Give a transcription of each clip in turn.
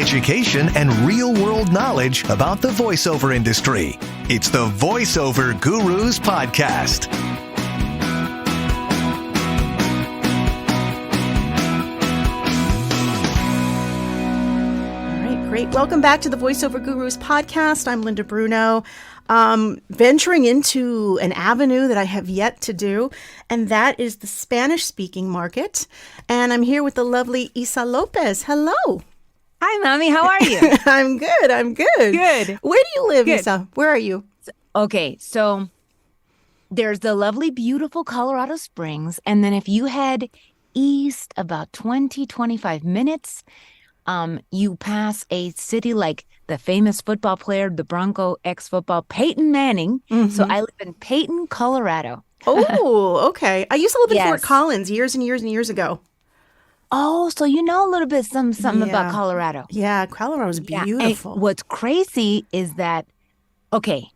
education, and real-world knowledge about the voiceover industry. It's the Voiceover Gurus Podcast. Great. Welcome back to the Voiceover Gurus podcast. I'm Linda Bruno, venturing into an avenue that I have yet to do, and that is the Spanish-speaking market. And I'm here with the lovely Issa Lopez. Hello. Hi, Mommy. How are you? I'm good. Good. Where do you live, Good. Issa? Where are you? Okay, so there's the lovely, beautiful Colorado Springs. And then if you head east about 25 minutes, you pass a city like the famous football player, the Bronco ex-football, Peyton Manning. Mm-hmm. So I live in Peyton, Colorado. Oh, okay. I used to live in Yes. Fort Collins years and years and years ago. Oh, so you know a little bit something about Colorado. Yeah, Colorado is beautiful. And what's crazy is that, okay,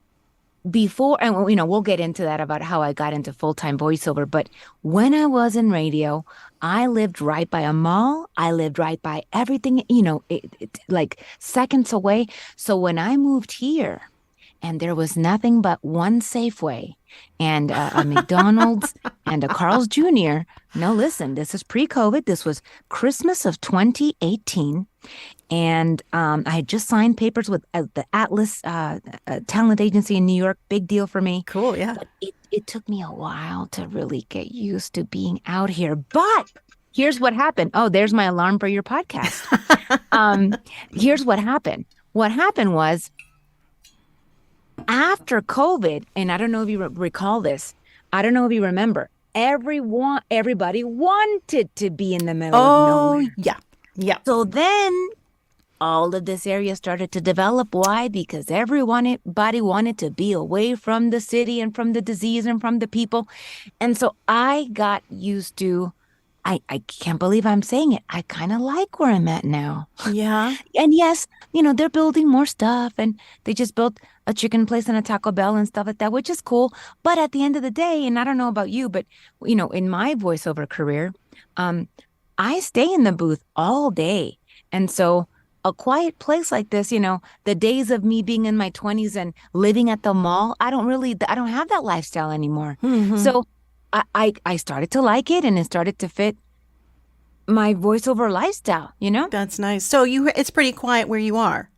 before, and we'll get into that about how I got into full-time voiceover, but when I was in radio, I lived right by a mall. I lived right by everything, like seconds away. So when I moved here and there was nothing but one Safeway and a McDonald's and a Carl's Jr. No, listen, this is pre-COVID. This was Christmas of 2018. And I had just signed papers with the Atlas talent agency in New York. Big deal for me. Cool, yeah. But it took me a while to really get used to being out here. But here's what happened. Oh, there's my alarm for your podcast. Here's what happened. What happened was after COVID, and I don't know if you recall this. I don't know if you remember. Everybody wanted to be in the middle of nowhere. Yeah. So then all of this area started to develop. Why? Because everybody wanted to be away from the city and from the disease and from the people. And so I got used to, I can't believe I'm saying it, I kind of like where I'm at now. Yeah. And yes, they're building more stuff, and they just built a chicken place and a Taco Bell and stuff like that, which is cool. But at the end of the day, and I don't know about you, but, in my voiceover career, I stay in the booth all day. And so a quiet place like this, the days of me being in my 20s and living at the mall, I don't have that lifestyle anymore. Mm-hmm. So I started to like it, and it started to fit my voiceover lifestyle, That's nice. So it's pretty quiet where you are.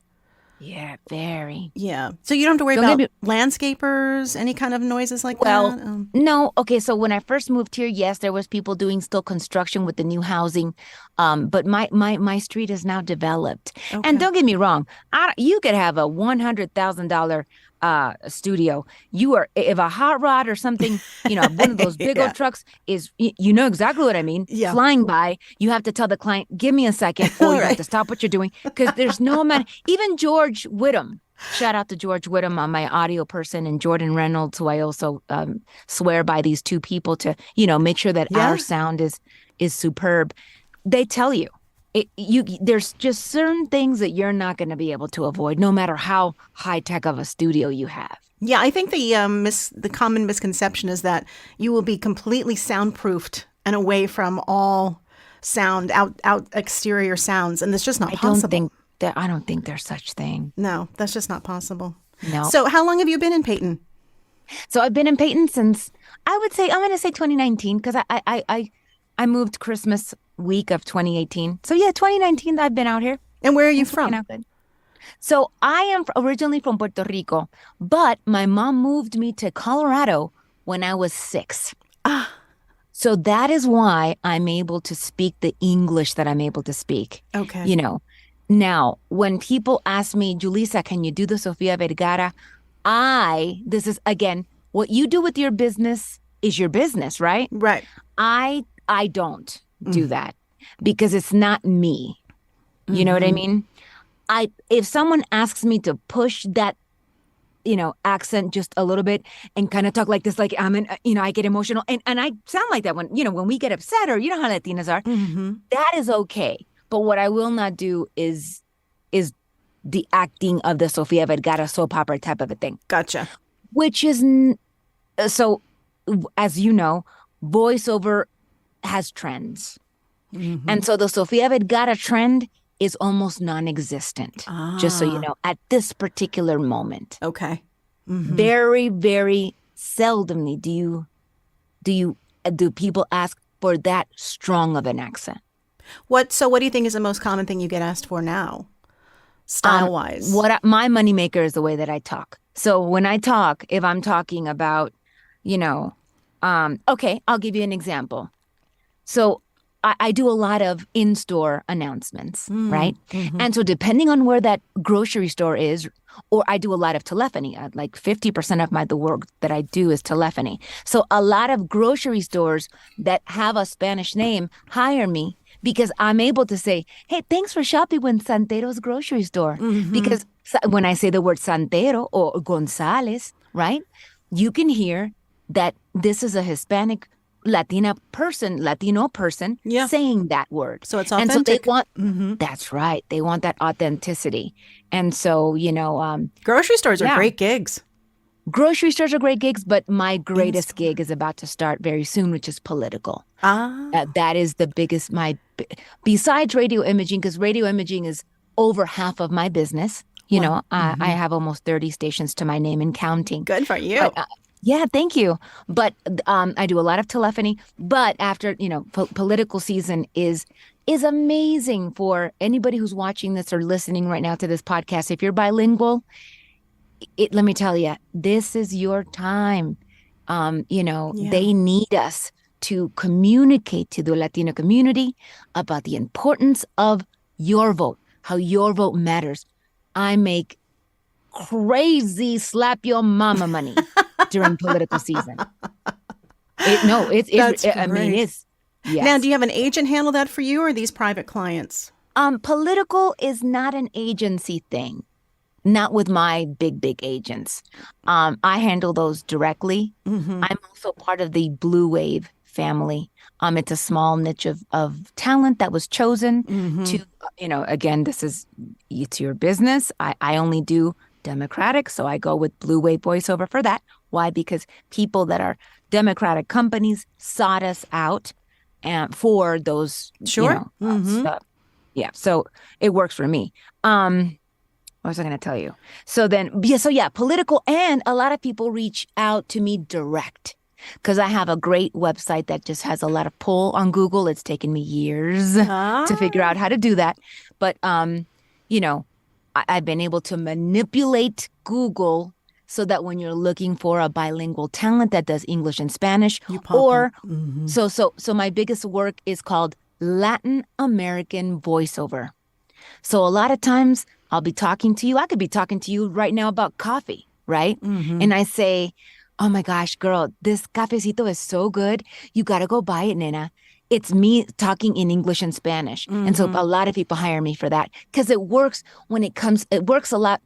Yeah, very. Yeah. So you don't have to worry about landscapers, any kind of noises like that? No. Okay, so when I first moved here, yes, there was people doing still construction with the new housing. But my street is now developed. Okay. And don't get me wrong, you could have a $100,000 studio. If a hot rod or something, one of those big old trucks is, you know exactly what I mean, flying by, you have to tell the client, give me a second, or you have to stop what you're doing, because there's no man. Even George Whittam, shout out to George Whittam, my audio person, and Jordan Reynolds, who I also swear by these two people to, make sure that our sound is superb. They tell you. There's just certain things that you're not going to be able to avoid, no matter how high tech of a studio you have. Yeah, I think the common misconception is that you will be completely soundproofed and away from all sound, out exterior sounds, and it's just not possible. I don't think there's such thing. No, that's just not possible. No. So how long have you been in Peyton? So I've been in Peyton since, I'm going to say 2019, because I moved Christmas week of 2018. So yeah, 2019 I've been out here. And where are you from? So I am originally from Puerto Rico, but my mom moved me to Colorado when I was 6. So that is why I'm able to speak the English that I'm able to speak. Okay. Now, when people ask me, Julissa, can you do the Sofia Vergara? This is, again, what you do with your business is your business, right? Right. I don't do that because it's not me. You know what I mean? If someone asks me to push that, accent just a little bit and kind of talk like this, like I get emotional and I sound like that when we get upset, or how Latinas are, that is okay. But what I will not do is the acting of the Sofia Vergara soap opera type of a thing. Gotcha. Which is, so as you know, voiceover has trends. And so the Sofia Vergara trend is almost non-existent. Just so you know, at this particular moment. Okay. Mm-hmm. Very, very seldomly do people ask for that strong of an accent. So what do you think is the most common thing you get asked for now, style-wise? My moneymaker is the way that I talk. So when I talk, if I'm talking about, okay, I'll give you an example. So I do a lot of in-store announcements, right? Mm-hmm. And so depending on where that grocery store is, or I do a lot of telephony, like 50% of the work that I do is telephony. So a lot of grocery stores that have a Spanish name hire me because I'm able to say, hey, thanks for shopping with Santero's grocery store. Mm-hmm. Because when I say the word Santero or Gonzalez, right, you can hear that this is a Hispanic Latino person saying that word. So it's authentic. And so they want, that's right. They want that authenticity. And so, grocery stores are great gigs. Grocery stores are great gigs, but my greatest gig is about to start very soon, which is political. That is the biggest, besides radio imaging, because radio imaging is over half of my business. I have almost 30 stations to my name and counting. Good for you. But, yeah, thank you. But I do a lot of telephony. But after, political season is amazing for anybody who's watching this or listening right now to this podcast. If you're bilingual, let me tell you, this is your time. They need us to communicate to the Latino community about the importance of your vote, how your vote matters. I make crazy slap your mama money during political season. Yes. Now, do you have an agent handle that for you, or are these private clients? Political is not an agency thing. Not with my big agents. I handle those directly. Mm-hmm. I'm also part of the Blue Wave family. It's a small niche of talent that was chosen to, again, it's your business. I only do Democratic, so I go with Blue Wave Voiceover for that. Why? Because people that are Democratic companies sought us out for those, stuff. Yeah, so it works for me. What was I going to tell you? So political, and a lot of people reach out to me direct because I have a great website that just has a lot of pull on Google. It's taken me years to figure out how to do that. But, I've been able to manipulate Google so that when you're looking for a bilingual talent that does English and Spanish, so my biggest work is called Latin American Voiceover. So a lot of times I'll be talking to you. I could be talking to you right now about coffee, right? Mm-hmm. And I say, oh my gosh, girl, this cafecito is so good. You got to go buy it, nena. It's me talking in English and Spanish. Mm-hmm. And so a lot of people hire me for that because it works it works a lot.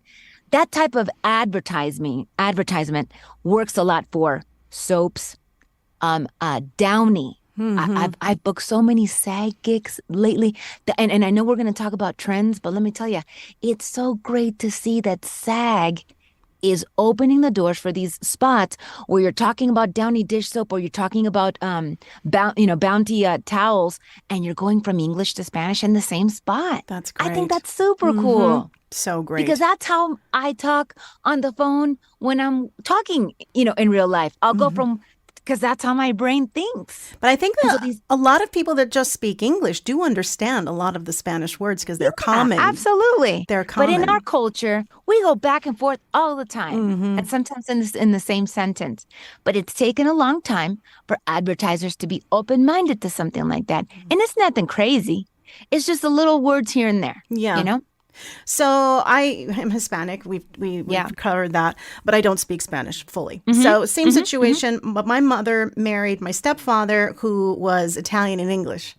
That type of advertisement works a lot for soaps, Downy. Mm-hmm. I've booked so many SAG gigs lately. And I know we're going to talk about trends, but let me tell you, it's so great to see that SAG is opening the doors for these spots where you're talking about Downy dish soap or you're talking about Bounty towels, and you're going from English to Spanish in the same spot. That's great. I think that's super cool. So great. Because that's how I talk on the phone when I'm talking, in real life. I'll go from... because that's how my brain thinks. But I think that a lot of people that just speak English do understand a lot of the Spanish words because they're common. Absolutely. They're common. But in our culture, we go back and forth all the time, and sometimes in the same sentence. But it's taken a long time for advertisers to be open-minded to something like that. And it's nothing crazy. It's just the little words here and there, So I am Hispanic. We've covered that, but I don't speak Spanish fully. So same situation, but my mother married my stepfather who was Italian and English.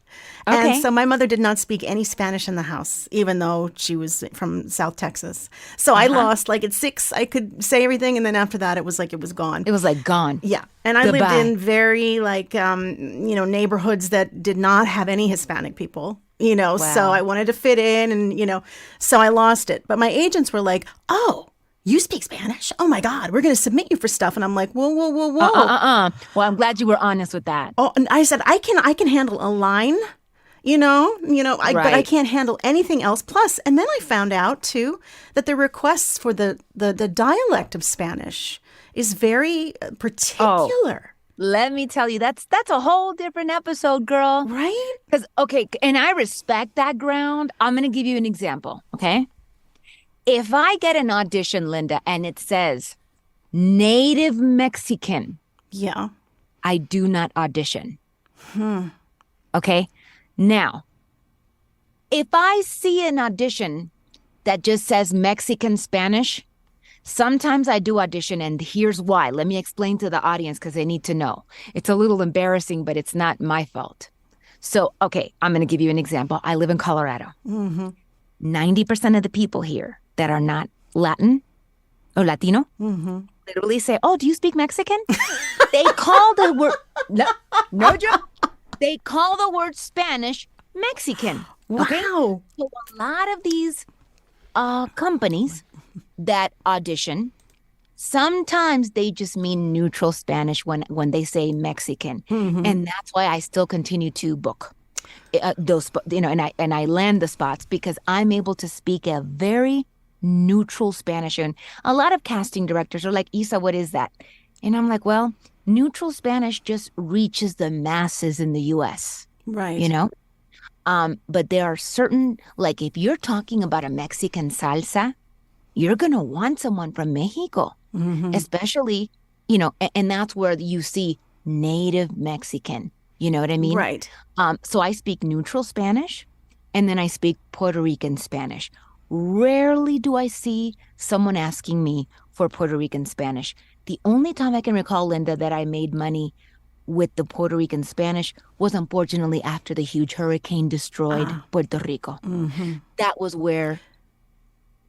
Okay. And so my mother did not speak any Spanish in the house, even though she was from South Texas. So I lost, at 6, I could say everything. And then after that, it was gone. It was gone. Yeah. And I lived in very neighborhoods that did not have any Hispanic people. Wow. So I wanted to fit in and, so I lost it. But my agents were like, oh, you speak Spanish? Oh, my God, we're going to submit you for stuff. And I'm like, whoa. Well, I'm glad you were honest with that. Oh, and I said, I can handle a line But I can't handle anything else. Plus, and then I found out too that the requests for the dialect of Spanish is very particular. Let me tell you, that's a whole different episode, girl. Right? Because, and I respect that ground. I'm going to give you an example, okay? If I get an audition, Linda, and it says native Mexican, yeah, I do not audition. Okay? Now, if I see an audition that just says Mexican Spanish, sometimes I do audition, and here's why. Let me explain to the audience because they need to know. It's a little embarrassing, but it's not my fault. So, okay, I'm going to give you an example. I live in Colorado. 90% of the people here that are not Latin or Latino literally say, "Oh, do you speak Mexican?" They call the word, no joke, they call the word Spanish Mexican. Okay? Wow. So a lot of these companies that audition, sometimes they just mean neutral Spanish when they say Mexican. And that's why I still continue to book those, and I land the spots because I'm able to speak a very neutral Spanish. And a lot of casting directors are like, "Issa, what is that?" And I'm like, well, neutral Spanish just reaches the masses in the U.S. Right. But there are certain, like if you're talking about a Mexican salsa, you're going to want someone from Mexico, especially, and that's where you see native Mexican. You know what I mean? Right. So I speak neutral Spanish, and then I speak Puerto Rican Spanish. Rarely do I see someone asking me for Puerto Rican Spanish. The only time I can recall, Linda, that I made money with the Puerto Rican Spanish was unfortunately after the huge hurricane destroyed Puerto Rico. That was where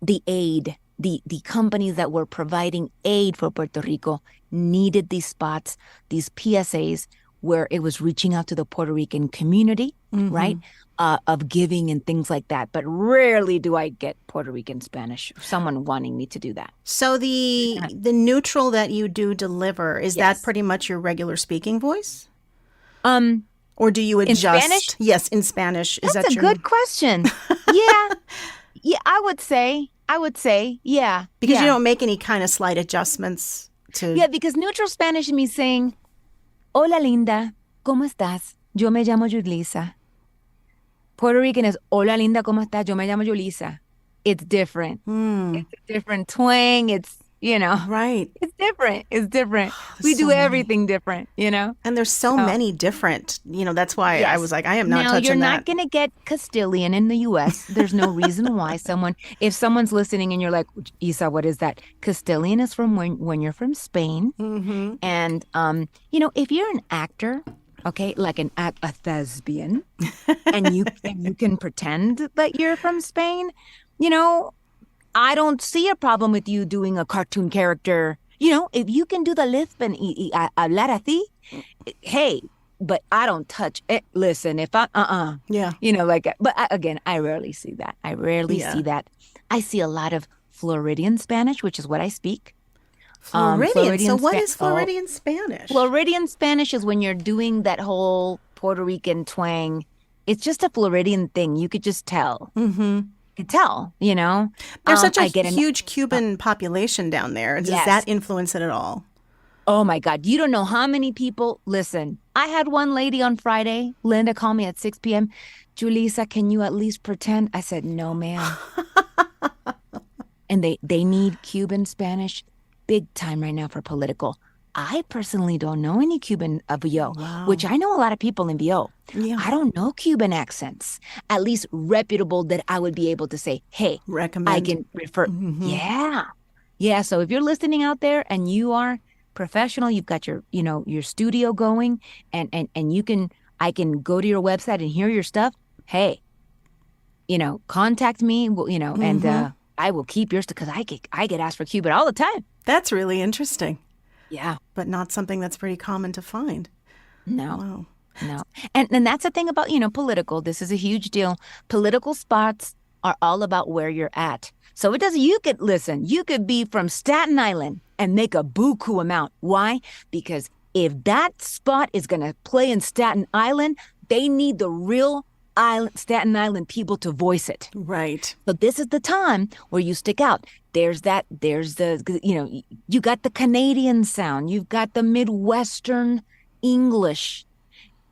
the aid, the companies that were providing aid for Puerto Rico needed these spots, these PSAs, where it was reaching out to the Puerto Rican community, right, of giving and things like that. But rarely do I get Puerto Rican Spanish, someone wanting me to do that. So the neutral that you do deliver, is that pretty much your regular speaking voice? Or do you adjust? In Spanish? Yes, in Spanish. That's a good question. Yeah, I would say, yeah. Because you don't make any kind of slight adjustments to... Yeah, because neutral Spanish means saying, "Hola, linda, ¿cómo estás? Yo me llamo Julissa." Puerto Rican is, "Hola, linda, ¿cómo estás? Yo me llamo Julissa." It's different. It's a different twang. It's, Right. It's different. We do everything different, And there's so many different, that's why I was like, I am not touching that. Now, you're not going to get Castilian in the U.S. There's no reason why if someone's listening and you're like, "Issa, what is that?" Castilian is from when you're from Spain. And, if you're an actor, okay, like a thespian, and you can pretend that you're from Spain, I don't see a problem with you doing a cartoon character. If you can do the lisp and hablar así, hey, but I don't touch it. Listen, if I, yeah. But again, I rarely see that. See that. I see a lot of Floridian Spanish, which is what I speak. Floridian. So what is Floridian Spanish? Floridian Spanish is when you're doing that whole Puerto Rican twang. It's just a Floridian thing. You could just tell. You could tell, There's such a huge Cuban population down there. Does that influence it at all? Oh, my God. You don't know how many people. Listen, I had one lady on Friday, Linda, call me at 6 p.m. "Julissa, can you at least pretend?" I said, "No, ma'am." And they need Cuban Spanish big time right now for political. I personally don't know any Cuban VO, which I know a lot of people in VO. Yeah. I don't know Cuban accents, at least reputable that I would be able to say, "Hey, recommend. I can refer." Yeah. So if you're listening out there and you are professional, you've got your, your studio going, and I can go to your website and hear your stuff. Hey, contact me, and I will keep your stuff because I get asked for Cuban all the time. That's really interesting. Yeah. But not something that's pretty common to find. No. Wow. No. And that's the thing about, political. This is a huge deal. Political spots are all about where you're at. So you could be from Staten Island and make a buku amount. Why? Because if that spot is going to play in Staten Island, they need the real Staten Island people to voice it. Right. So this is the time where you stick out. There's you got the Canadian sound. You've got the Midwestern English.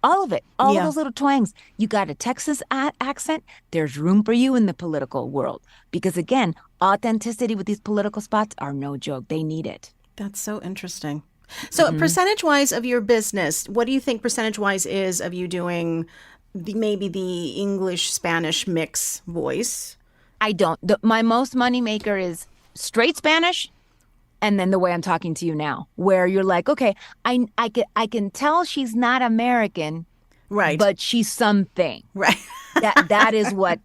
All of it. All of those little twangs. You got a Texas accent. There's room for you in the political world. Because again, authenticity with these political spots are no joke. They need it. That's so interesting. So percentage-wise of your business, what do you think percentage-wise is of you doing maybe the English-Spanish mix voice? I don't. My most money maker is straight Spanish, and then the way I'm talking to you now, where you're like, okay, I can tell she's not American, right? But she's something, right? that is what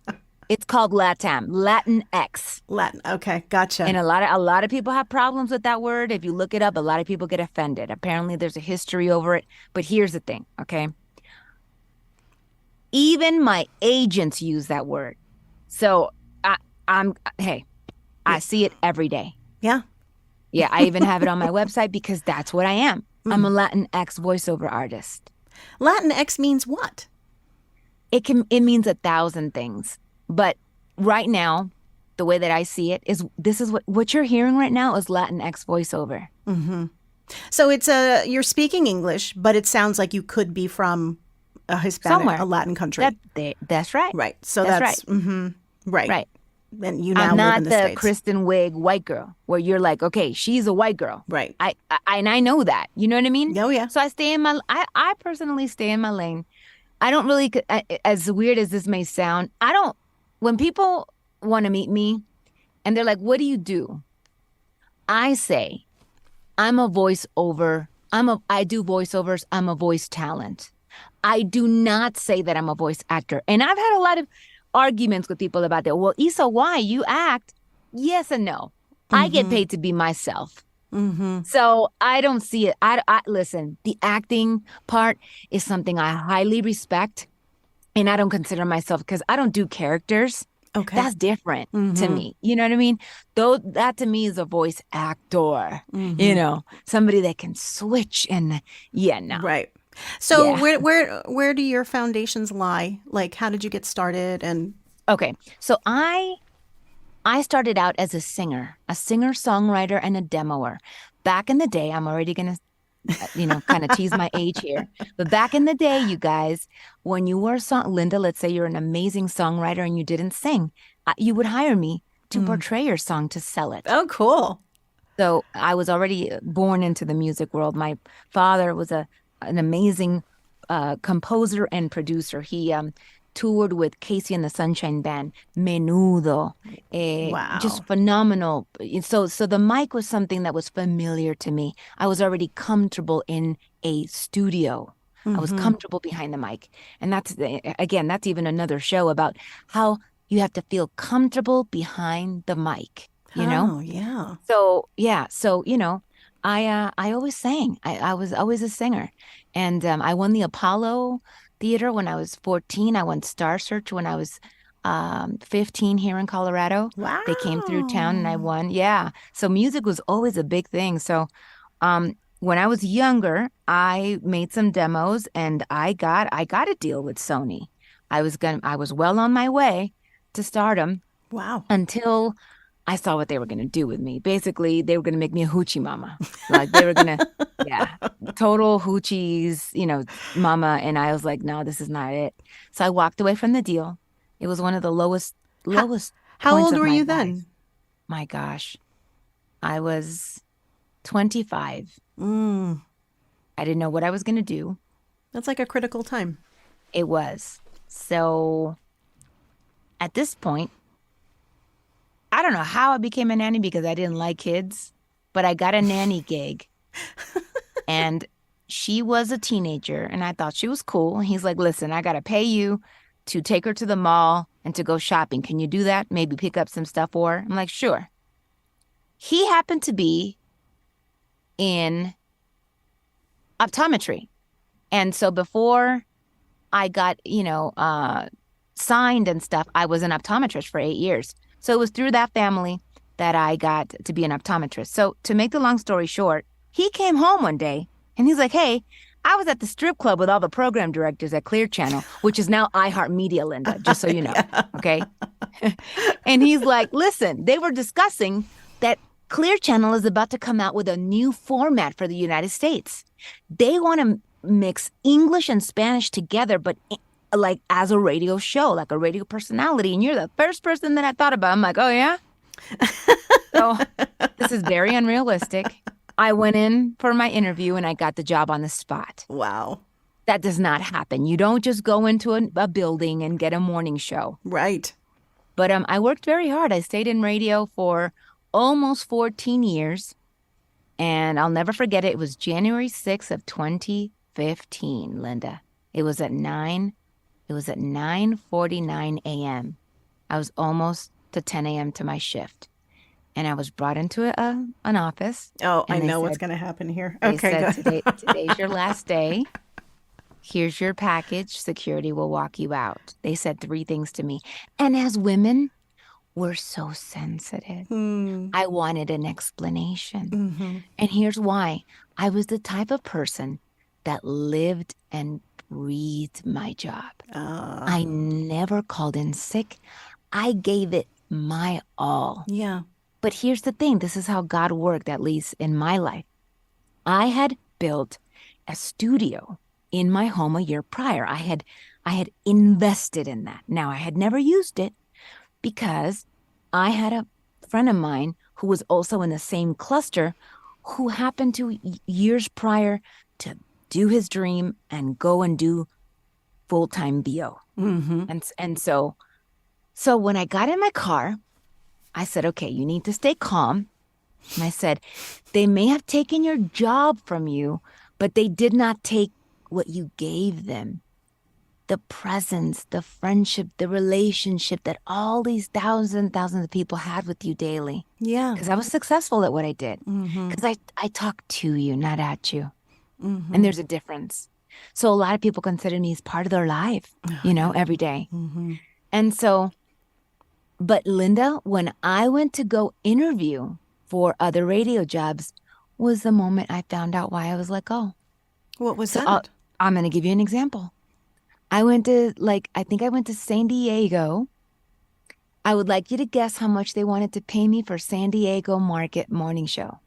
it's called. Latin X. Latin. Okay, gotcha. And a lot of people have problems with that word. If you look it up, a lot of people get offended. Apparently, there's a history over it. But here's the thing, okay? Even my agents use that word. So I see it every day. Yeah. Yeah, I even have it on my website because that's what I am. I'm a Latinx voiceover artist. Latinx means what? It means 1,000 things. But right now, the way that I see it is this is what you're hearing right now is Latinx voiceover. Mm-hmm. So it's you're speaking English, but it sounds like you could be from a Hispanic, somewhere, a Latin country. That's right. Right. So that's right. Mm-hmm. Right. Right. And you now I'm live in not the the States. Kristen Wiig white girl where you're like, okay, she's a white girl. Right. I know that. You know what I mean? Oh, yeah. So I personally stay in my lane. I don't really, as weird as this may sound, when people want to meet me and they're like, what do you do? I say, I'm a voiceover. I do voiceovers. I'm a voice talent. I do not say that I'm a voice actor. And I've had a lot of arguments with people about that. Well, Issa, why? You act. Yes and no. I get paid to be myself. So I don't see it. Listen, the acting part is something I highly respect. And I don't consider myself, because I don't do characters. Okay. That's different to me. You know what I mean? Though that to me is a voice actor, somebody that can switch and no. Right. So where do your foundations lie? Like, how did you get started? And okay, so I started out as a singer, songwriter, and a demoer. Back in the day, I'm already gonna, kind of tease my age here. But back in the day, you guys, when you were Linda, let's say you're an amazing songwriter and you didn't sing, you would hire me to portray your song to sell it. Oh, cool. So I was already born into the music world. My father was an amazing composer and producer. He toured with Casey and the Sunshine Band, Menudo, wow, just phenomenal. So the mic was something that was familiar to me. I was already comfortable in a studio. I was comfortable behind the mic. And that's even another show about how you have to feel comfortable behind the mic, you know? Oh, yeah. So, I always sang. I was always a singer. And I won the Apollo Theater when I was 14. I won Star Search when I was 15 here in Colorado. Wow. They came through town and I won. Yeah. So music was always a big thing. So when I was younger, I made some demos and I got a deal with Sony. I was well on my way to stardom. Wow. Until I saw what they were going to do with me. Basically, they were going to make me a hoochie mama. Like they were going to, total hoochies, mama. And I was like, no, this is not it. So I walked away from the deal. It was one of the lowest. How old were you then? Life. My gosh, I was 25. I didn't know what I was going to do. That's like a critical time. It was. So at this point, I don't know how I became a nanny because I didn't like kids, but I got a nanny gig. And she was a teenager and I thought she was cool. And he's like, listen, I got to pay you to take her to the mall and to go shopping. Can you do that? Maybe pick up some stuff for her? I'm like, sure. He happened to be in optometry. And so before I got, signed and stuff, I was an optometrist for 8 years. So it was through that family that I got to be an optometrist. So to make the long story short, he came home one day and he's like, hey, I was at the strip club with all the program directors at Clear Channel, which is now iHeartMedia, Linda, just so you know. Okay. And he's like, listen, they were discussing that Clear Channel is about to come out with a new format for the United States. They want to mix English and Spanish together, but like as a radio show, like a radio personality. And you're the first person that I thought about. I'm like, oh, yeah? So this is very unrealistic. I went in for my interview and I got the job on the spot. Wow. That does not happen. You don't just go into a building and get a morning show. Right. But I worked very hard. I stayed in radio for almost 14 years. And I'll never forget it. It was January 6th of 2015, Linda. It was at 9:49 a.m. I was almost to 10 a.m. to my shift. And I was brought into an office. Oh, I know what's going to happen here. Okay, good. Today's your last day. Here's your package. Security will walk you out. They said 3 things to me. And as women, we're so sensitive. I wanted an explanation. Mm-hmm. And here's why. I was the type of person that lived and breathed my job. I never called in sick. I gave it my all. Yeah. But here's the thing. This is how God worked, at least in my life. I had built a studio in my home a year prior. I had invested in that. Now, I had never used it because I had a friend of mine who was also in the same cluster who happened to years prior to do his dream and go and do full-time VO. Mm-hmm. And so when I got in my car, I said, okay, you need to stay calm. And I said, they may have taken your job from you, but they did not take what you gave them. The presence, the friendship, the relationship that all these thousands of people had with you daily. Yeah. Because I was successful at what I did. Because I talk to you, not at you. And there's a difference. So a lot of people consider me as part of their life, every day. And so, but Linda, when I went to go interview for other radio jobs was the moment I found out why I was let go. What was that? I'm going to give you an example. I went to San Diego. I would like you to guess how much they wanted to pay me for San Diego Market morning show.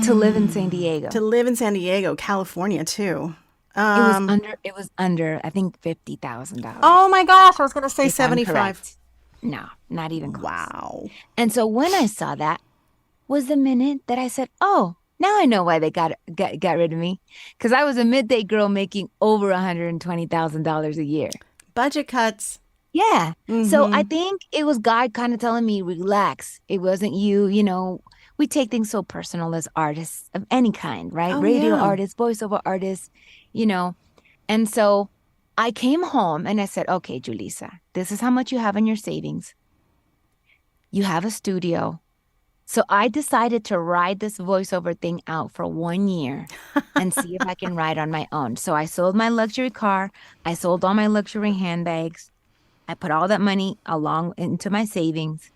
To live in San Diego. To live in San Diego, California, too. It was under, I think, $50,000. Oh my gosh, I was going to say 75. No, not even close. Wow. And so when I saw that was the minute that I said, oh, now I know why they got rid of me. Because I was a midday girl making over $120,000 a year. Budget cuts. Yeah. So I think it was God kind of telling me, relax. It wasn't you, we take things so personal as artists of any kind, right? Oh, Radio yeah. artists, voiceover artists, And so I came home and I said, okay, Julissa, this is how much you have in your savings. You have a studio. So I decided to ride this voiceover thing out for 1 year and see if I can ride on my own. So I sold my luxury car. I sold all my luxury handbags. I put all that money along into my savings.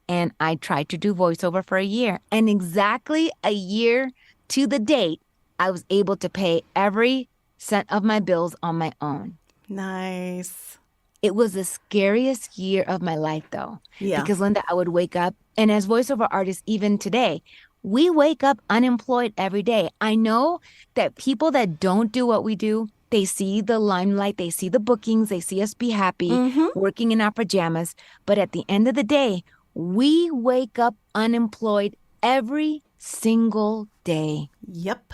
And I tried to do voiceover for a year. And exactly a year to the date, I was able to pay every cent of my bills on my own. Nice. It was the scariest year of my life, though. Yeah. Because, Linda, I would wake up, and as voiceover artists, even today, we wake up unemployed every day. I know that people that don't do what we do, they see the limelight, they see the bookings, they see us be happy, working in our pajamas. But at the end of the day, we wake up unemployed every single day. Yep.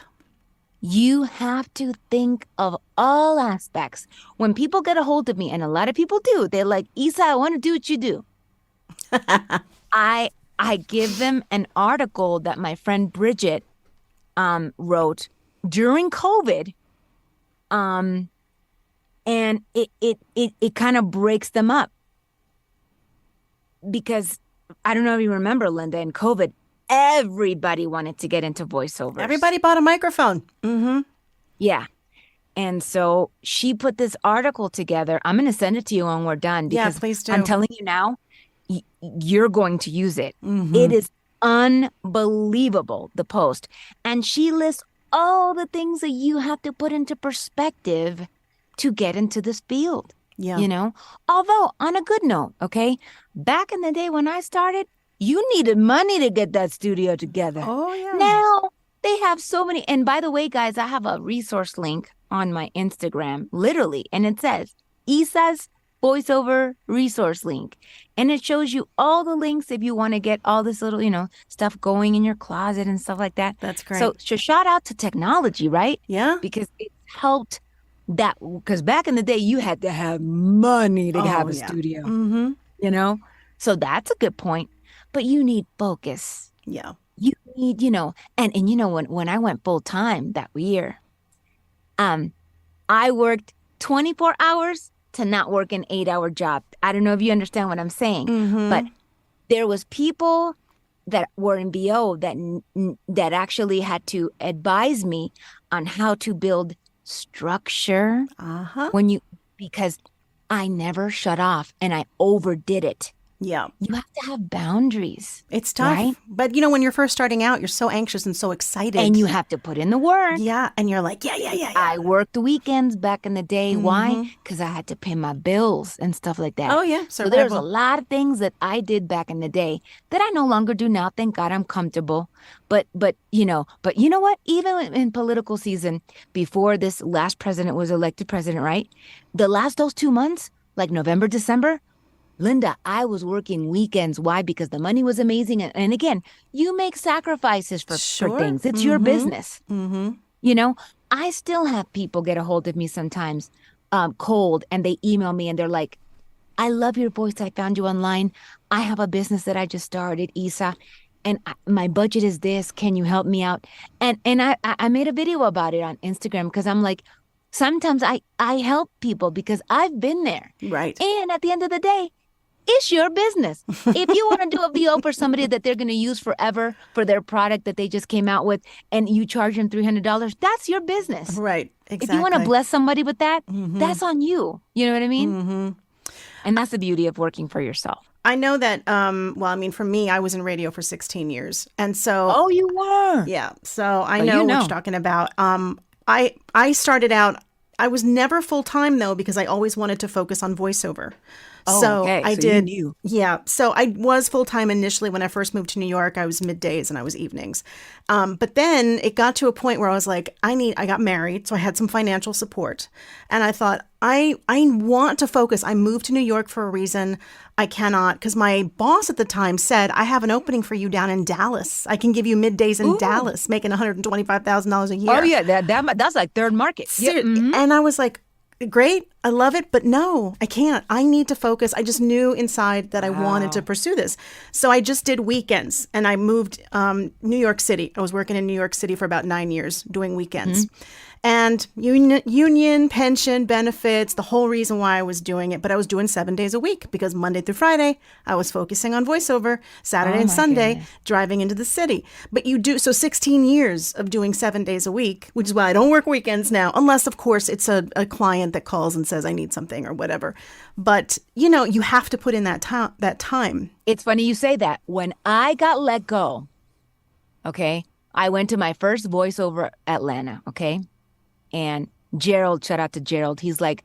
You have to think of all aspects. When people get a hold of me, and a lot of people do, they're like, Issa, I want to do what you do. I give them an article that my friend Bridget wrote during COVID. And it kind of breaks them up. Because I don't know if you remember, Linda, in COVID, everybody wanted to get into voiceovers. Everybody bought a microphone. Yeah. And so she put this article together. I'm going to send it to you when we're done. Because yeah, please do. I'm telling you now, you're going to use it. It is unbelievable, the post. And she lists all the things that you have to put into perspective to get into this field. Yeah. You know, although on a good note, okay, back in the day when I started, you needed money to get that studio together. Oh, yeah. Now they have so many. And by the way, guys, I have a resource link on my Instagram, literally, and it says Issa's voiceover resource link. And it shows you all the links if you want to get all this little, stuff going in your closet and stuff like that. That's great. So shout out to technology, right? Yeah. Because it helped that, because back in the day, you had to have money to have a studio, So that's a good point. But you need focus. Yeah. You need, when I went full time that year, I worked 24 hours to not work an 8-hour job. I don't know if you understand what I'm saying, but there was people that were in BO that actually had to advise me on how to build structure because I never shut off and I overdid it. Yeah. You have to have boundaries. It's tough. Right? But, when you're first starting out, you're so anxious and so excited. And you have to put in the work. Yeah. And you're like, yeah. I worked the weekends back in the day. Why? Because I had to pay my bills and stuff like that. Oh, yeah. So there's a lot of things that I did back in the day that I no longer do now. Thank God I'm comfortable. But you know what? Even in political season, before this last president was elected president, right? Those 2 months, like November, December, Linda, I was working weekends. Why? Because the money was amazing. And again, you make sacrifices for things. It's your business. I still have people get a hold of me sometimes cold, and they email me and they're like, I love your voice. I found you online. I have a business that I just started, Issa, and my budget is this. Can you help me out? And I made a video about it on Instagram because I'm like, sometimes I help people because I've been there. Right. And at the end of the day, it's your business. If you want to do a VO for somebody that they're going to use forever for their product that they just came out with, and you charge them $300, that's your business. Right. Exactly. If you want to bless somebody with that, that's on you. You know what I mean? And that's the beauty of working for yourself. I know that, for me, I was in radio for 16 years. And so... Oh, you were? Yeah. So I know what you're talking about. I started out, I was never full-time, though, because I always wanted to focus on voiceover. Oh, so okay. I so did. You knew. Yeah. So I was full-time initially when I first moved to New York. I was middays and I was evenings. But then it got to a point where I was like, I got married, so I had some financial support. And I thought, I want to focus. I moved to New York for a reason. I cannot, because my boss at the time said, I have an opening for you down in Dallas. I can give you middays in Dallas, making $125,000 a year. Oh, yeah. That's like third market. Yep. And I was like, great. I love it. But no, I can't. I need to focus. I just knew inside that I wanted to pursue this. So I just did weekends, and I moved New York City. I was working in New York City for about 9 years doing weekends. And union, pension, benefits, the whole reason why I was doing it. But I was doing 7 days a week because Monday through Friday, I was focusing on voiceover, Saturday and Sunday, driving into the city. But so 16 years of doing 7 days a week, which is why I don't work weekends now, unless, of course, it's a client that calls and says, I need something or whatever. But, you have to put in that time. It's funny you say that. When I got let go, okay, I went to my first voiceover Atlanta, okay? And Gerald, shout out to Gerald. He's like,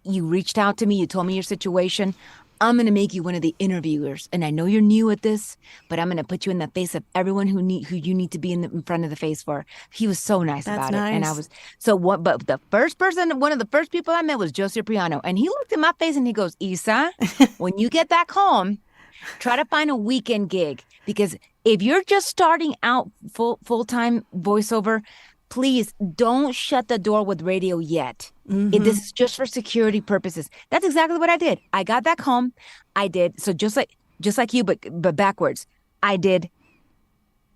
you reached out to me. You told me your situation. I'm going to make you one of the interviewers. And I know you're new at this, but I'm going to put you in the face of everyone who you need to be in front of the face for. He was so nice about it. And I was, but the first person, one of the first people I met was Joe Cipriano. And he looked in my face and he goes, Issa, when you get back home, try to find a weekend gig. Because if you're just starting out full-time voiceover, please don't shut the door with radio yet. This is just for security purposes. That's exactly what I did. I got back home. I did. So just like you, but backwards. I did.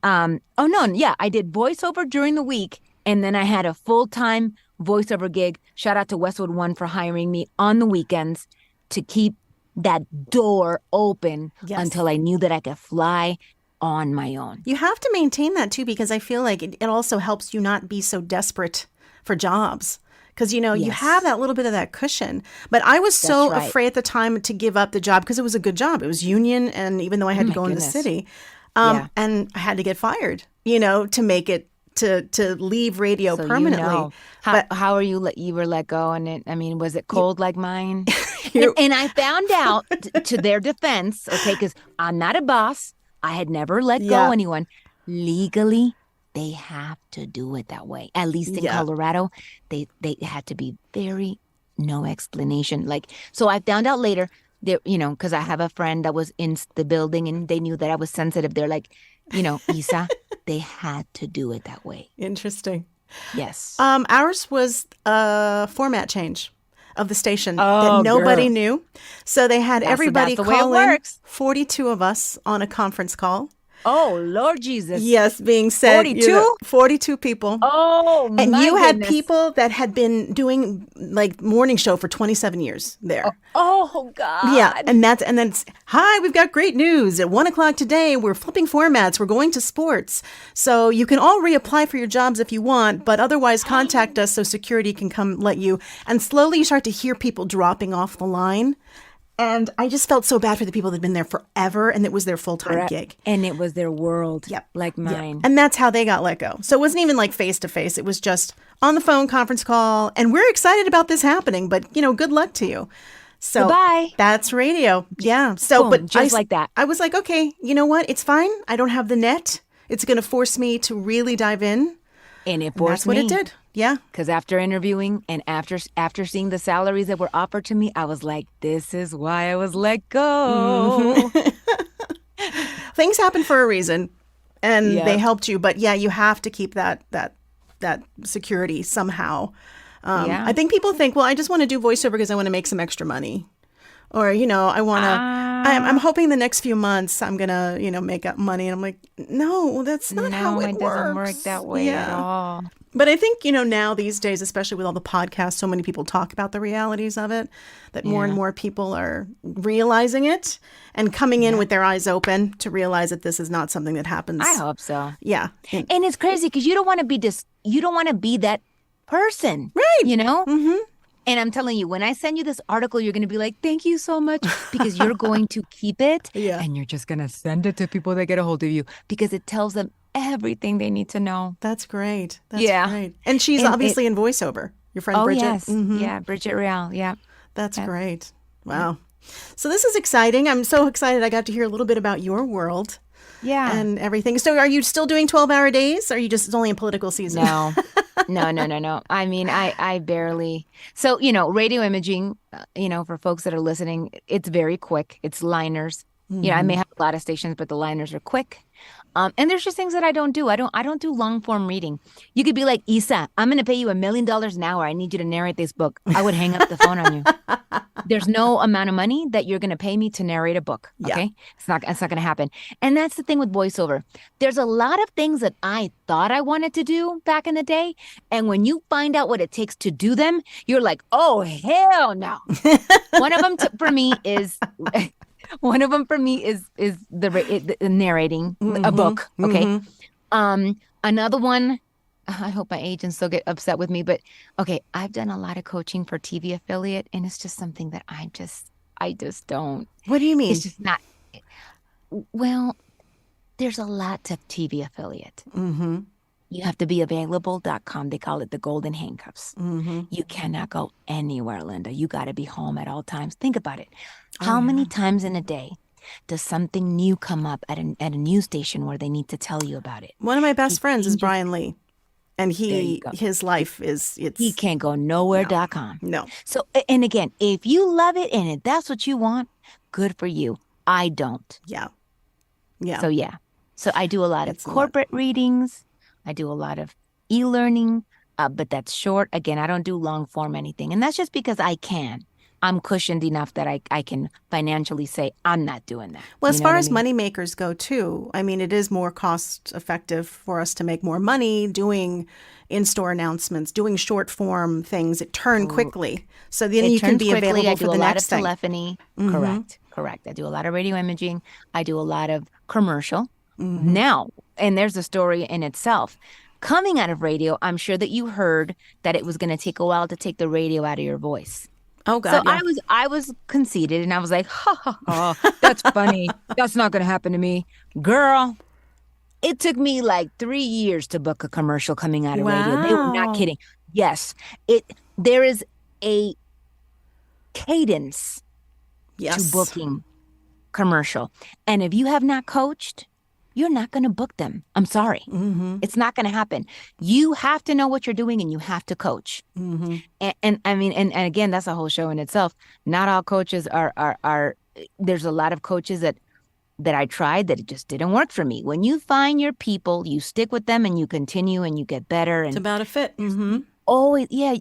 I did voiceover during the week. And then I had a full-time voiceover gig. Shout out to Westwood One for hiring me on the weekends to keep that door open until I knew that I could fly on my own. You have to maintain that too, because I feel like it also helps you not be so desperate for jobs. Because, you have that little bit of that cushion. But I was so afraid at the time to give up the job because it was a good job. It was union. And even though I had to go in the city and I had to get fired, to make it to leave radio So permanently. How are you you were let go? And was it cold like mine? and I found out to their defense, okay, because I'm not a boss. I had never let go anyone. Legally, they have to do it that way. At least in Colorado, they had to be very no explanation. So I found out later that, because I have a friend that was in the building and they knew that I was sensitive. They're like, Issa, they had to do it that way. Interesting. Yes. Ours was a format change of the station that nobody knew. So they had everybody call in, 42 of us on a conference call. Oh, Lord Jesus. Yes, being said. 42? 42 people. Oh, and my you had goodness. people that had been doing morning show for 27 years there. Oh, God. Yeah, and then hi, we've got great news. At 1:00 today, we're flipping formats. We're going to sports. So you can all reapply for your jobs if you want, but otherwise contact us so security can come let you. And slowly you start to hear people dropping off the line. And I just felt so bad for the people that had been there forever, and it was their full-time gig. And it was their world, like mine. Yep. And that's how they got let go. So it wasn't even like face-to-face. It was just on the phone conference call, and we're excited about this happening, but, good luck to you. So goodbye. That's radio. Yeah. So, boom, but just like that. I was like, okay, you know what? It's fine. I don't have the net. It's going to force me to really dive in. And it forced me. That's what it did. Yeah. Because after interviewing and after seeing the salaries that were offered to me, I was like, this is why I was let go. Things happen for a reason, and they helped you. But yeah, you have to keep that security somehow. I think people think, well, I just want to do voiceover because I want to make some extra money. Or, I want to, I'm hoping the next few months I'm going to, make up money. And I'm like, no, that's not how it works. No, it doesn't work that way at all. But I think, now these days, especially with all the podcasts, so many people talk about the realities of it, that more and more people are realizing it and coming in with their eyes open to realize that this is not something that happens. I hope so. Yeah. And it's crazy because you don't want to be you don't want to be that person. Right. Mm-hmm. And I'm telling you, when I send you this article, you're going to be like, thank you so much, because you're going to keep it. Yeah. And you're just going to send it to people that get a hold of you because it tells them everything they need to know. That's great. That's great. And she's obviously in voiceover. Your friend Bridget. Yes. Mm-hmm. Yeah, Bridget Real. Yeah. That's great. Wow. So this is exciting. I'm so excited I got to hear a little bit about your world. Yeah. And everything. So are you still doing 12-hour days? Or are you just only in political season? No. No. I mean, I barely. So, radio imaging, for folks that are listening, it's very quick. It's liners. Mm-hmm. I may have a lot of stations, but the liners are quick. And there's just things that I don't do. I don't do long form reading. You could be like, Issa, I'm going to pay you $1 million an hour. I need you to narrate this book. I would hang up the phone on you. There's no amount of money that you're going to pay me to narrate a book. Okay. Yeah. It's not going to happen. And that's the thing with voiceover. There's a lot of things that I thought I wanted to do back in the day. And when you find out what it takes to do them, you're like, oh, hell no. One of them for me is the narrating a book. Okay. Mm-hmm. Another one, I hope my agents still get upset with me, but okay, I've done a lot of coaching for TV affiliate, and it's just something that I just don't. What do you mean? It's just not. Well, there's a lot to TV affiliate. Mm-hmm. You have to be available.com. They call it the golden handcuffs. Mm-hmm. You cannot go anywhere, Linda. You got to be home at all times. Think about it. How many times in a day does something new come up at a news station where they need to tell you about it? One of my best friends is Brian Lee. And his life he can't go nowhere.com. No. So, and again, if you love it and if that's what you want, good for you. I don't. Yeah. So I do a lot of corporate readings. I do a lot of e-learning, but that's short. Again, I don't do long form anything. And that's just because I can. I'm cushioned enough that I can financially say I'm not doing that. Well, as far as money makers go, too, I mean, it is more cost effective for us to make more money doing in-store announcements, doing short form things that turn quickly. So then you can be available for the next thing. I do a lot of telephony. Mm-hmm. Correct. I do a lot of radio imaging. I do a lot of commercial. Mm-hmm. Now, and there's a story in itself. Coming out of radio, I'm sure that you heard that it was going to take a while to take the radio out of your voice. Oh, God. So yeah. I was conceited and I was like, ha, ha, ha, that's funny. That's not going to happen to me. Girl, It took me like 3 years to book a commercial coming out of radio. They were not Wow. kidding. Yes, there is a cadence to Yes. booking commercial. And if you have not coached, you're not going to book them. I'm sorry. It's not going to happen. You have to know what you're doing and you have to coach. And I mean, and again, that's a whole show in itself. Not all coaches are there's a lot of coaches that I tried that it just didn't work for me. When you find your people, you stick with them and you continue and you get better. And It's about a fit.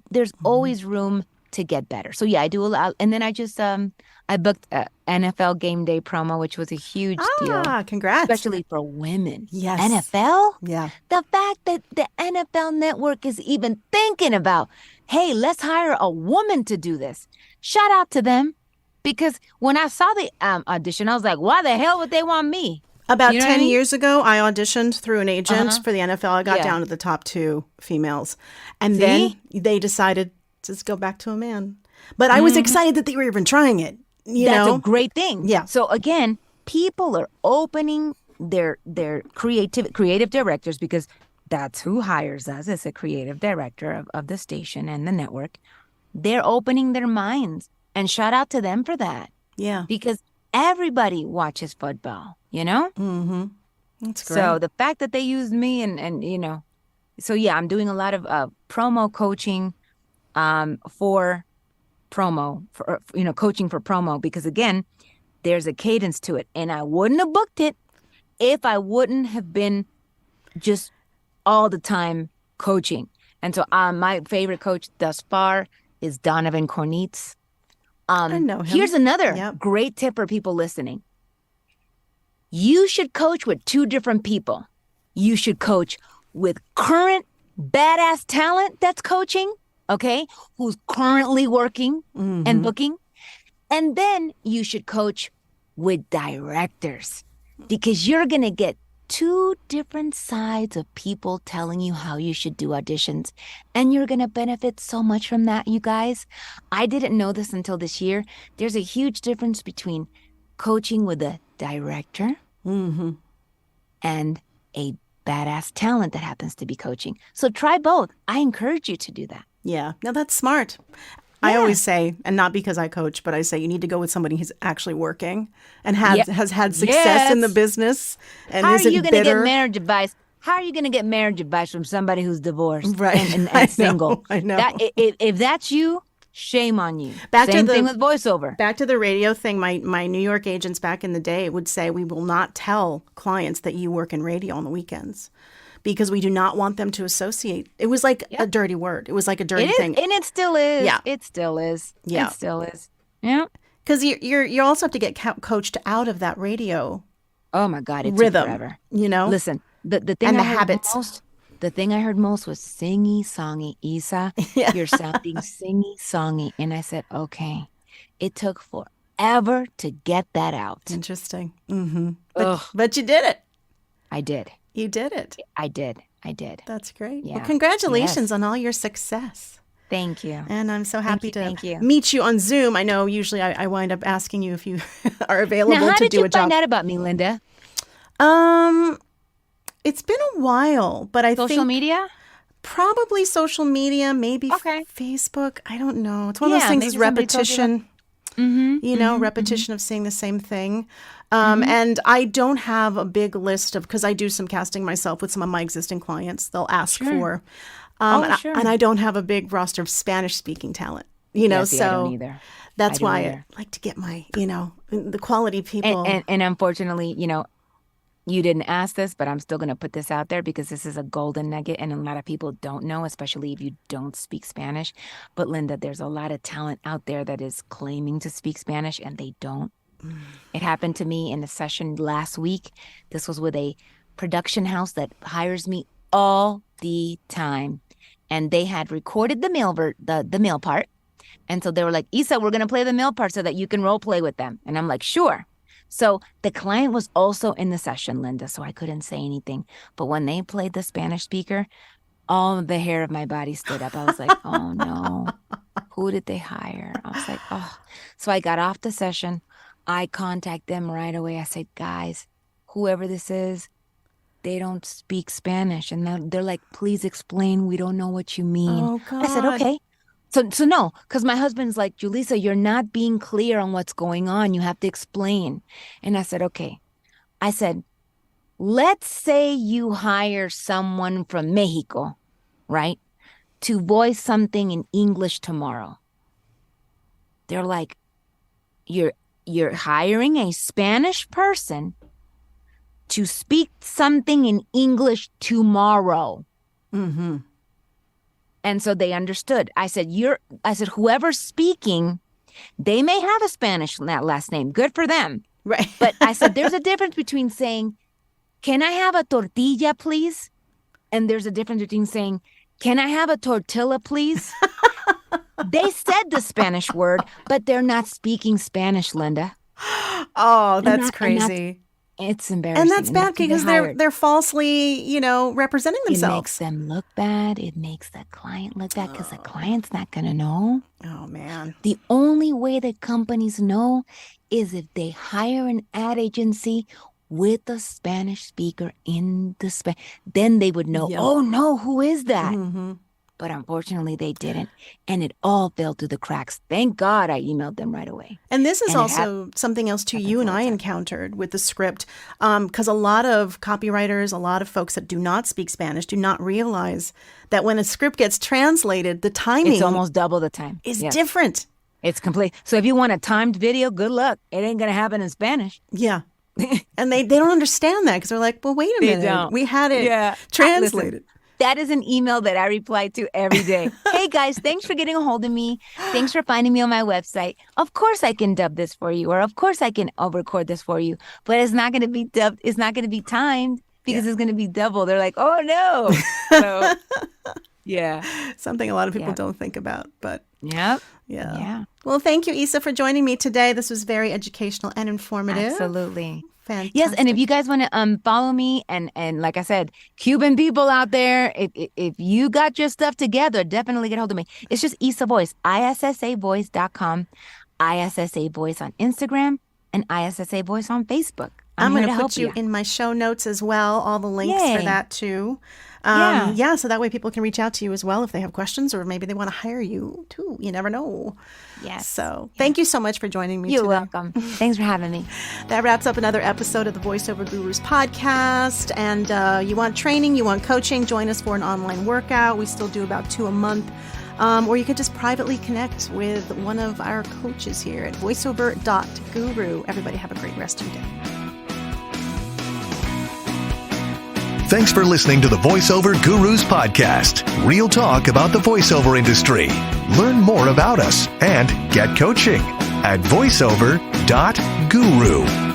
there's always room to get better. So yeah, I do a lot. And then I just I booked a NFL game day promo, which was a huge deal, Congrats. especially for women. Yes. NFL? Yeah. The fact that the NFL network is even thinking about, hey, let's hire a woman to do this. Shout out to them. Because when I saw the audition, I was like, why the hell would they want me? About You know 10 what I mean? years ago, I auditioned through an agent for the NFL. I got Yeah. down to the top 2 females. And See? then they decided to just go back to a man. But I was excited that they were even trying it. That's a great thing. Yeah. So again, people are opening their creative directors, because that's who hires us as a creative director of the station and the network. They're opening their minds, and shout out to them for that, Yeah. because everybody watches football, you know? That's great. So the fact that they used me and you know, so yeah, I'm doing a lot of promo coaching for promo, for coaching for promo, because again, there's a cadence to it, and I wouldn't have booked it if I wouldn't have been just all the time coaching. And so my favorite coach thus far is Donovan Cornitz. I know him. Here's another Yep. great tip for people listening. You should coach with 2 different people. You should coach with current badass talent that's coaching, okay, who's currently working and booking. And then you should coach with directors, because you're going to get 2 different sides of people telling you how you should do auditions. And you're going to benefit so much from that, you guys. I didn't know this until this year. There's a huge difference between coaching with a director and a badass talent that happens to be coaching. So try both. I encourage you to do that. Yeah. No, that's smart. I always say, and not because I coach, but I say you need to go with somebody who's actually working and has had success in the Yes. business and How are isn't you going to bitter. get marriage advice? How are you going to get marriage advice from somebody who's divorced Right. and I know, single? I know. If that's you, shame on you. Back to Same the- thing with voiceover. Back to the radio thing, my New York agents back in the day would say, we will not tell clients that you work in radio on the weekends because we do not want them to associate. It was like a dirty word. It was like a dirty It is, thing. and it still is. Yeah. It still is. Yeah. It still is. Yeah. Because you also have to get coached out of that radio Oh my God, it took rhythm, forever. you know? Listen, the thing And I the heard habits. most, the thing I heard most was singy songy. Issa, you're sounding singy songy, and I said, okay. It took forever to get that out. Interesting. Ugh. But you did it. I did. You did it. I did. That's great. Yeah. Well, congratulations Yes. on all your success. Thank you. And I'm so happy Thank to you. meet you on Zoom. I know usually I wind up asking you if you are available Now, how to did do you a job. find out about me, Linda? It's been a while, but I Social think media? probably social media, maybe Okay. Facebook. I don't know. It's one of those Yeah, things maybe is somebody told you that. repetition. Repetition of saying the same thing. And I don't have a big list of, because I do some casting myself with some of my existing clients. They'll ask for, Sure. and I don't have a big roster of Spanish speaking talent, you know, Yeah, see, I don't so either. that's I don't why either. I like to get my, the quality people. And unfortunately, you didn't ask this, but I'm still going to put this out there because this is a golden nugget and a lot of people don't know, especially if you don't speak Spanish. But Linda, there's a lot of talent out there that is claiming to speak Spanish and they don't. It happened to me in a session last week. This was with a production house that hires me all the time. And they had recorded the male part. And so they were like, Issa, we're going to play the male part so that you can role play with them. And I'm like, sure. So the client was also in the session, Linda, so I couldn't say anything. But when they played the Spanish speaker, all the hair of my body stood up. I was like, oh no, who did they hire? I was like, oh. So I got off the session. I contacted them right away. I said, guys, whoever this is, they don't speak Spanish. And they're like, please explain. We don't know what you mean. Oh, God. I said, okay. So no, because my husband's like, Julissa, you're not being clear on what's going on. You have to explain. And I said, okay. I said, let's say you hire someone from Mexico, right, to voice something in English tomorrow. They're like, you're hiring a Spanish person to speak something in English tomorrow. Mm-hmm. And so they understood. I said, whoever's speaking, they may have a Spanish last name. Good for them. Right. But I said, there's a difference between saying, can I have a tortilla, please? And there's a difference between saying, can I have a tortilla, please? They said the Spanish word, but they're not speaking Spanish, Linda. Oh, that's crazy. It's embarrassing. And that's bad because they're falsely, representing themselves. It makes them look bad. It makes the client look bad because the client's not going to know. Oh, man. The only way that companies know is if they hire an ad agency with a Spanish speaker in the then they would know, oh, no, who is that? Mm-hmm. But unfortunately, they didn't. And it all fell through the cracks. Thank God I emailed them right away. And this is also something else, too, you and I encountered with the script. Because a lot of copywriters, a lot of folks that do not speak Spanish do not realize that when a script gets translated, the timing... It's almost double the time. ...is different. It's complete. So if you want a timed video, good luck. It ain't going to happen in Spanish. Yeah. And they don't understand that because they're like, well, wait a minute. Don't. We had it translated. Listen, that is an email that I reply to every day. Hey, guys, thanks for getting a hold of me. Thanks for finding me on my website. Of course I can dub this for you, or of course I can record this for you. But it's not going to be dubbed. It's not going to be timed because it's going to be double. They're like, oh, no. So, yeah. Something a lot of people don't think about. But yeah. Well, thank you, Issa, for joining me today. This was very educational and informative. Absolutely. Fantastic. Yes, and if you guys want to follow me, and like I said, Cuban people out there, if you got your stuff together, definitely get hold of me. It's just Issa Voice, ISSAvoice.com, ISSA Voice on Instagram, and ISSA Voice on Facebook. I'm going to put you in my show notes as well, all the links for that too. So that way people can reach out to you as well if they have questions or maybe they want to hire you too. You never know. Yes. So thank you so much for joining me You're today. welcome. Thanks for having me. That wraps up another episode of the Voiceover Gurus podcast. And you want training, you want coaching, join us for an online workout. We still do about 2 a month. Or you could just privately connect with one of our coaches here at voiceover.guru. Everybody have a great rest of your day. Thanks for listening to the Voiceover Gurus podcast. Real talk about the voiceover industry. Learn more about us and get coaching at voiceover.guru.